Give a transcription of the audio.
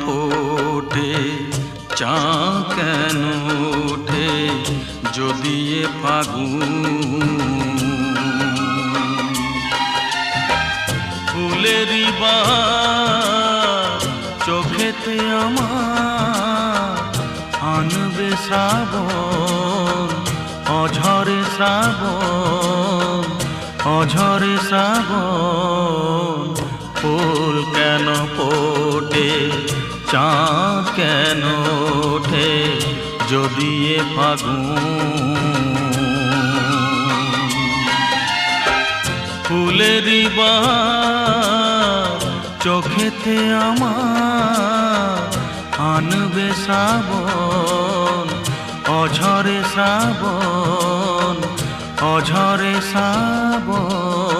ফোটে, চাঁদ কেন ওঠে যদি এ ফাগুন। ফুলেরই বাহার চোখেতে আমার আনবে শ্রাবণ, অঝরে শ্রাবণ, অঝরে শ্রাবণ। ফুল কেন ফোটে, চাঁদ কেন ওঠে যদি এ ফাগুন। ফুলেরই বাহার চোখেতে আমার আনবে শ্রাবণ, অঝরে শ্রাবণ, অঝরে শ্রাবণ।